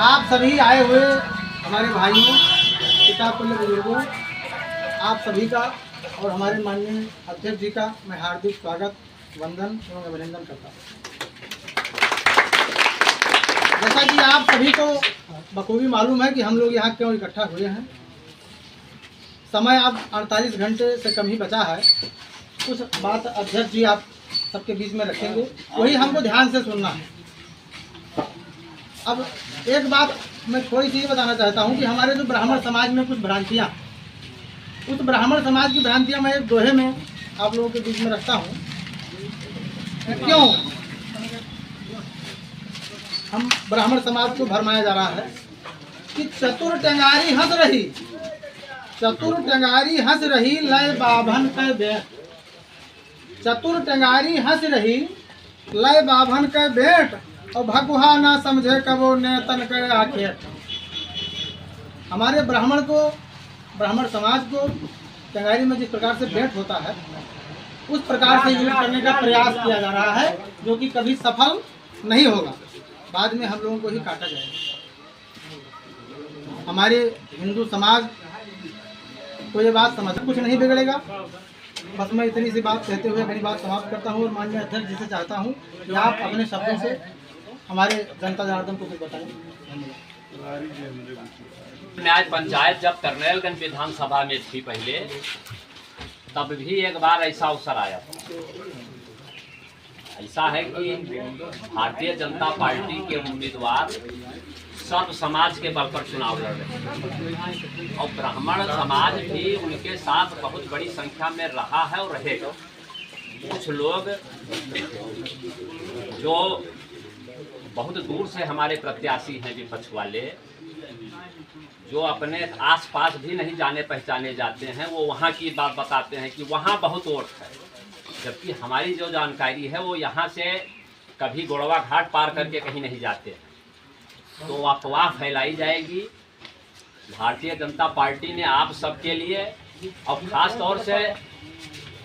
आप सभी आए हुए हमारे भाइयों, पिता पुण्य बुजुर्गों, आप सभी का और हमारे माननीय अध्यक्ष जी का मैं हार्दिक स्वागत, वंदन एवं अभिनंदन करता हूँ। जैसा कि आप सभी को बखूबी मालूम है कि हम लोग यहाँ क्यों इकट्ठा हुए हैं। समय अब 48 घंटे से कम ही बचा है। कुछ बात अध्यक्ष जी आप सबके बीच में रखेंगे, वही हमको ध्यान से सुनना है। अब एक बात मैं थोड़ी सी ये बताना चाहता हूँ कि हमारे जो ब्राह्मण समाज में कुछ भ्रांतियाँ, उस ब्राह्मण समाज की भ्रांतियाँ मैं एक दोहे में आप लोगों के बीच में रखता हूँ। क्यों हम ब्राह्मण समाज को भरमाया जा रहा है कि चतुर टंगारी हंस रही, चतुर टंगारी हंस रही लय बाभन के बेट, चतुर टंगारी हंस रही लय बाभन के बेट, और भगुहा ना समझे कबो ने तन के आखेट। हमारे ब्राह्मण को, ब्राह्मण समाज को टंगारी में जिस प्रकार से भेंट होता है उस प्रकार से यूज करने का प्रयास किया जा रहा है, जो कि कभी सफल नहीं होगा। बाद में हम लोगों को ही काटा जाएगा। हमारे हिंदू समाज को ये बात समझ, कुछ नहीं बिगड़ेगा। बस मैं इतनी सी बात कहते हुए मेरी बात समाप्त करता हूँ और माननीय अध्यक्ष जी से चाहता हूँ कि आप अपने शब्दों से हमारे जनता जनार्दन को कुछ बताएं। न्याय पंचायत जब करनेलगंज विधानसभा में थी पहले, तब भी एक बार ऐसा अवसर आया था। ऐसा है कि भारतीय जनता पार्टी के उम्मीदवार सर्व समाज के बल पर चुनाव लड़ रहे हैं और ब्राह्मण समाज भी उनके साथ बहुत बड़ी संख्या में रहा है और रहेगा। कुछ लोग जो बहुत दूर से हमारे प्रत्याशी हैं, विपक्ष वाले, जो अपने आसपास भी नहीं जाने पहचाने जाते हैं, वो वहाँ की बात बताते हैं कि वहाँ बहुत वोट है, जबकि हमारी जो जानकारी है वो यहाँ से कभी गोड़वा घाट पार करके कहीं नहीं जाते हैं। तो अफवाह फैलाई जाएगी। भारतीय जनता पार्टी ने आप सबके लिए और ख़ास तौर से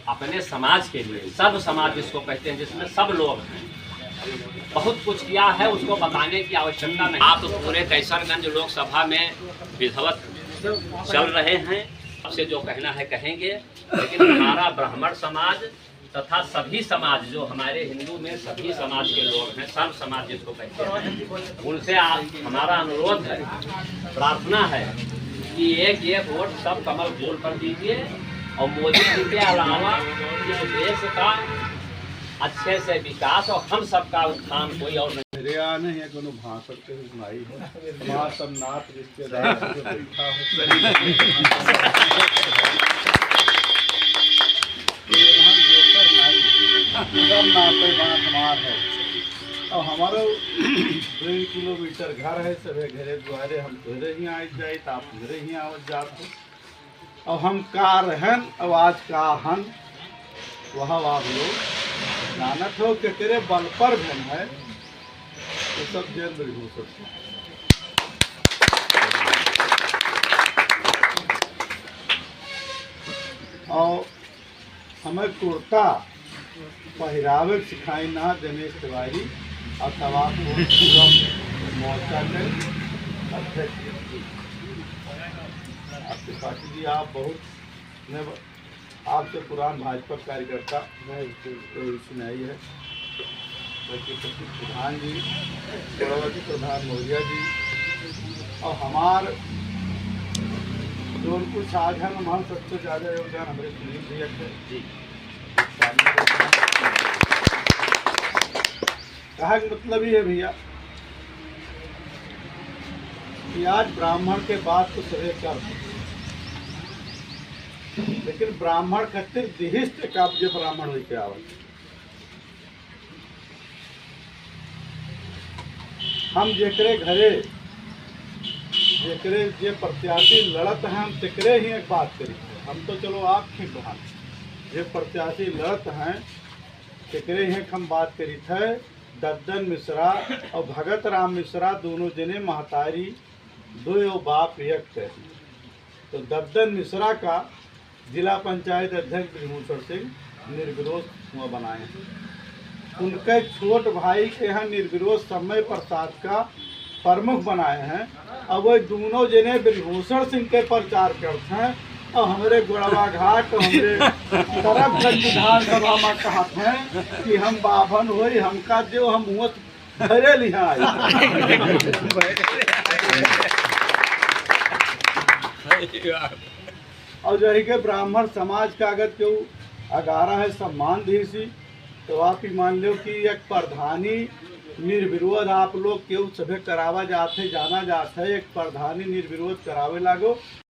अपने समाज के लिए, सर्व समाज जिसको कहते हैं, जिसमें सब लोग हैं, बहुत कुछ किया है, उसको बताने की आवश्यकता नहीं। आप पूरे कैसरगंज लोकसभा में विधिवत चल रहे हैं, आपसे जो कहना है कहेंगे, लेकिन हमारा ब्राह्मण समाज तथा सभी समाज, जो हमारे हिंदू में सभी समाज के लोग हैं, सर्व समाज जिसको कहते हैं, उनसे हमारा अनुरोध है, प्रार्थना है कि एक वोट सब कमल फूल पर दीजिए और मोदी जी के अलावा इस देश का अच्छे से विकास और हम सबका उत्थान कोई और नहीं। मेरे यहाँ नहीं है, कोनो भाषण के सुनाई है, वहाँ सब नात रिश्तेदार जो बैठा हो, सब नाते बात हमार है। और हमारा 2 किलोमीटर घर है, सभी घरे द्वारे हम घरे ही आए जाए, तो आप घरे ही आवत जाते। और हम का रहन और आज का हन वह आप लोग जानत हो कि तेरे बल पर बन है तो सब जेल में हो सकते। और हमें कुर्ता पहरावे सिखाई ना दिनेश तिवारी और तवाब मोर्चा के अध्यक्ष आपके पार्टी जी, आप बहुत आपसे पुरान भाजपा कार्यकर्ता मैं सुनाई है, प्रधान जी, गौरवती प्रधान मौर्या जी, और हमार जो उनको साझा हमारा सबसे ज़्यादा योगदान हमारे सुनील भैया जी। कहा कि मतलब ये है भैया कि आज ब्राह्मण के बाद तो सभी कर, लेकिन ब्राह्मण खातिर दिहिष्ट काव्य ब्राह्मण होके आवत। हम जेकरे घरे जेकरे जे प्रत्याशी लड़त हैं, हम तेकरे ही एक बात करी। हम तो चलो आप ठीक बहान, जे प्रत्याशी लड़त हैं तेकरे ही हम बात करी थे। दद्दन मिश्रा और भगत राम मिश्रा दोनों जने महतारी दो बाप एक थे। तो दद्दन मिश्रा का जिला पंचायत अध्यक्ष ब्रह्मूषण सिंह निर्विरोध हुआ बनाए हैं। उनके छोट भाई के यहाँ निर्विरोध समय प्रसाद का प्रमुख बनाए हैं। अब वो दोनों जने ब्रजभूषण सिंह के प्रचार करते हैं और हमारे गोड़वा घाट और हमारे तरफगंज विधानसभा में कहते हैं कि हम बाभन हो हमका जो हम मुँह भरे लिहा और जो है कि ब्राह्मण समाज का अगर क्यों अगारा है सम्मान दी सी तो आप ही मान लो कि एक प्रधानी निर्विरोध आप लोग क्यों सभे करावा जाते जाना जाता है, एक प्रधानी निर्विरोध करावे लागो।